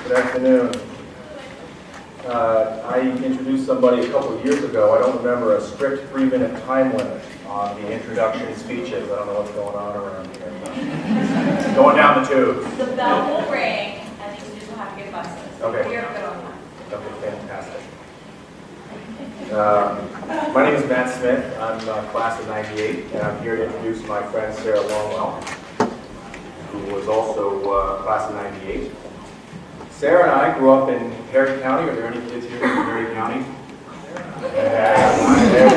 Good afternoon. I introduced somebody a couple of years ago. I don't remember a strict 3-minute time limit on the introduction speeches. I don't know what's going on around here. Going down the tube. The bell will ring, and the students will have to get buses. Okay. We are good on that. Okay, fantastic. My name is Matt Smith. I'm class of 98, and I'm here to introduce my friend Sarah Longwell, who was also class of 98. Sarah and I grew up in Harrisburg County. Are there any kids here from Harrisburg County? Yeah, there we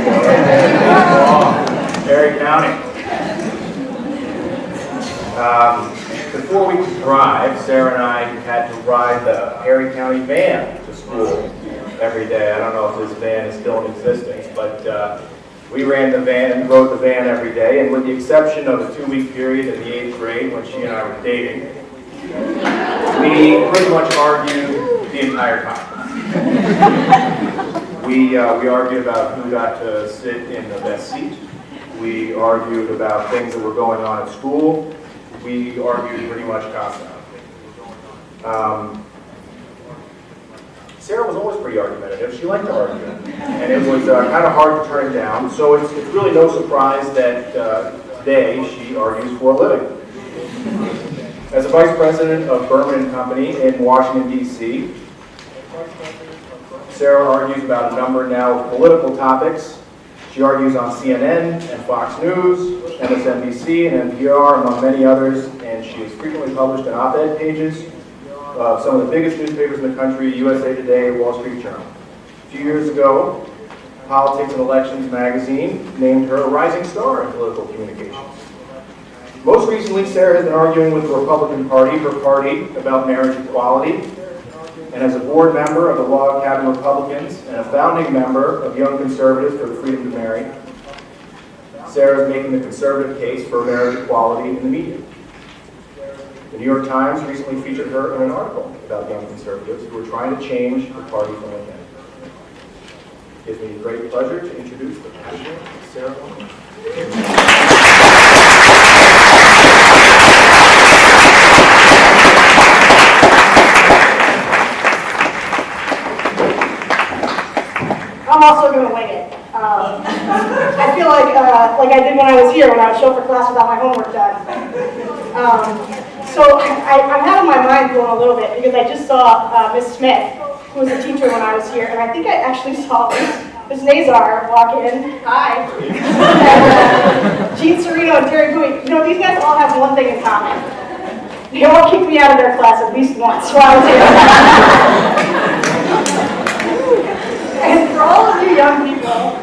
go. Harrisburg County. Before we could drive, Sarah and I had to ride the Harrisburg County van to school every day. I don't know if this van is still in existence, but we ran the van and rode the van every day, and with the exception of a 2-week period in the 8th grade when she and I were dating, we pretty much argued the entire time. We argued about who got to sit in the best seat. We argued about things that were going on at school. We argued pretty much constantly. Sarah was always pretty argumentative. She liked to argue, and it was kind of hard to turn down. So it's really no surprise that today she argues for a living. As a vice president of Berman & Company in Washington, D.C., Sarah argues about a number now of political topics. She argues on CNN and Fox News, MSNBC and NPR, among many others, and she has frequently published in op-ed pages of some of the biggest newspapers in the country, USA Today, Wall Street Journal. A few years ago, Politics and Elections magazine named her a rising star in political communications. Most recently, Sarah has been arguing with the Republican Party, her party, about marriage equality, and as a board member of the Law Academy Republicans and a founding member of Young Conservatives for the Freedom to Marry, Sarah is making the conservative case for marriage equality in the media. The New York Times recently featured her in an article about young conservatives who are trying to change the party from within. It gives me great pleasure to introduce the passionate Sarah Longwell. I'm also going to wing it. I feel like I did when I was here, when I would show up for class without my homework done. So I'm having my mind blown a little bit because I just saw Miss Smith, who was a teacher when I was here, and I think I actually saw Miss Nazar walk in. Hi. And Gene Serino and Terry Bowie. You know, these guys all have one thing in common. They all kicked me out of their class at least once while I was here. And for all of you young people,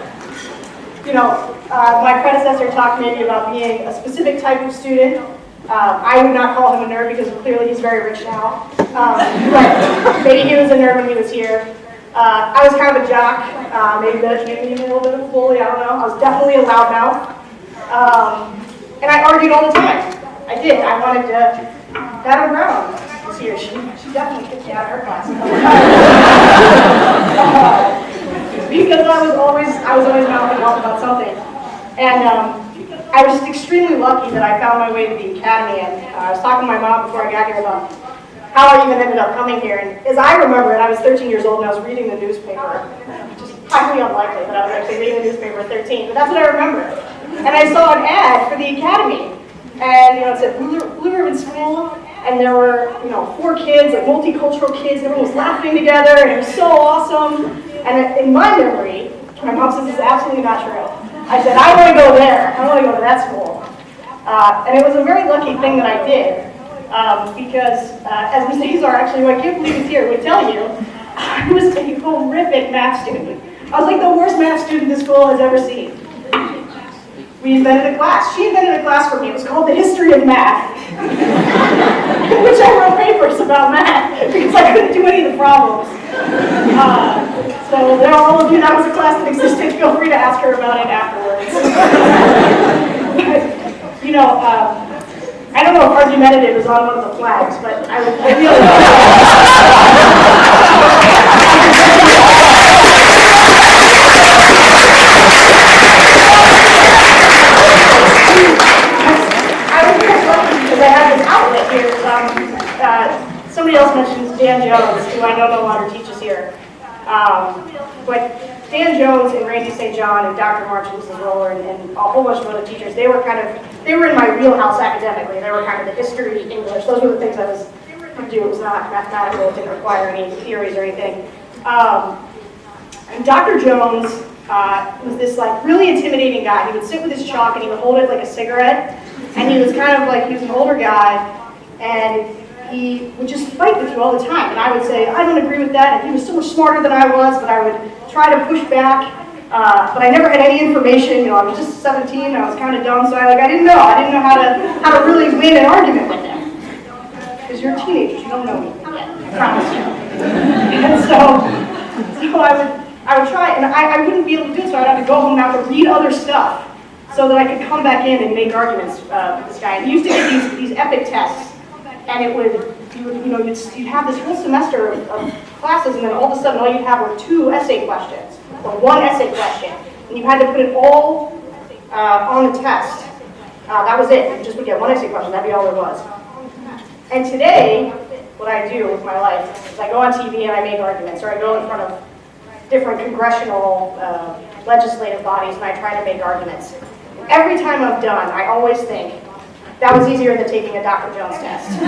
you know, my predecessor talked maybe about being a specific type of student. I would not call him a nerd because clearly he's very rich now. But maybe he was a nerd when he was here. I was kind of a jock, maybe a little bit of a bully, I don't know. I was definitely a loudmouth. And I argued all the time. I did. I wanted to Madam Brown was here. She definitely kicked me out of her class. Because I was always mouthing off about something. And I was just extremely lucky that I found my way to the academy, and I was talking to my mom before I got here about how I even ended up coming here. And as I remember it, I was 13 years old and I was reading the newspaper. Just highly unlikely that I was actually reading the newspaper at 13, but that's what I remember. And I saw an ad for the academy, and you know, it said Blue Ribbon School, and there were 4 kids, like multicultural kids, and everyone was laughing together, and it was so awesome. And in my memory, my mom says this is absolutely not true. I said, I want to go there. I want to go to that school. And it was a very lucky thing that I did, because as Ms. Nazar, actually, who I can't believe is here, would tell you, I was a horrific math student. I was like the worst math student this school has ever seen. We invented a class. She invented a class for me. It was called the History of Math, in which I wrote papers about math because I couldn't do any of the problems. So there are all of you, that was a class that existed. Feel free to ask her about it afterwards. But, you know, I don't know if argumentative is on one of the flags, but I really somebody else mentions Dan Jones, who I know no longer teaches here. But Dan Jones and Randy St. John and Dr. March and Mrs. Roller and a whole bunch of other teachers, they were in my wheelhouse academically. They were kind of the history, English. Those were the things I could do. It was not mathematical. It didn't require any theories or anything. And Dr. Jones was this like really intimidating guy. He would sit with his chalk and he would hold it like a cigarette. And he was kind of like, he was an older guy, and he would just fight with you all the time. And I would say, I don't agree with that. And he was so much smarter than I was, but I would try to push back. But I never had any information. I was just 17. I was kind of dumb, so I didn't know. I didn't know how to really win an argument with him. Because you're teenagers, you don't know me yet. I promise you. And so I would try, and I wouldn't be able to do it. So I'd have to go home and have to read other stuff so that I could come back in and make arguments with this guy. And he used to get these epic tests, and you'd have this whole semester of classes, and then all of a sudden all you'd have were 2 essay questions, or 1 essay question, and you had to put it all on the test. That was it. You just would get 1 essay question. That'd be all there was. And today, what I do with my life is I go on TV and I make arguments, or I go in front of different congressional legislative bodies and I try to make arguments. Every time I'm done, I always think, that was easier than taking a Dr. Jones test.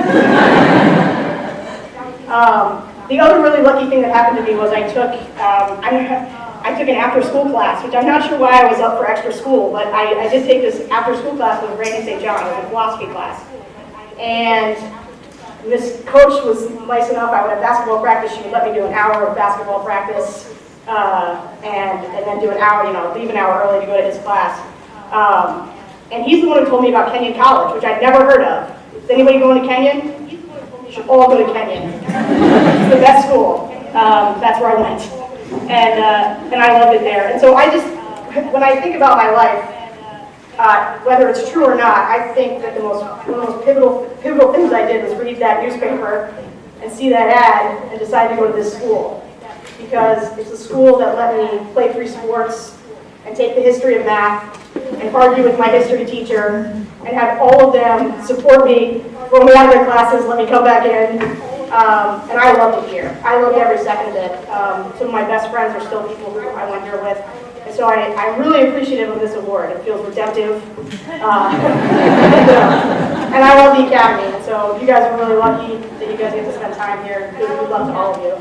The other really lucky thing that happened to me was I took an after-school class, which I'm not sure why I was up for extra school, but I did take this after-school class with Randy St. John. It was a philosophy class. And this coach was nice enough. I would have basketball practice. She would let me do an hour of basketball practice and then do an hour, leave an hour early to go to his class. And he's the one who told me about Kenyon College, which I'd never heard of. Is anybody going to Kenyon? You should all go to Kenyon. It's the best school. That's where I went. And I loved it there. And so when I think about my life, whether it's true or not, I think that one of the most pivotal things I did was read that newspaper and see that ad and decide to go to this school. Because it's a school that let me play 3 sports and take the history of math and argue with my history teacher and have all of them support me, throw me out of their classes, let me come back in. And I loved it here. I loved every second of it. Some of my best friends are still people who I went here with. And so I'm really appreciative of this award. It feels redemptive. And I love the Academy. And so you guys are really lucky that you guys get to spend time here. Good luck to all of you.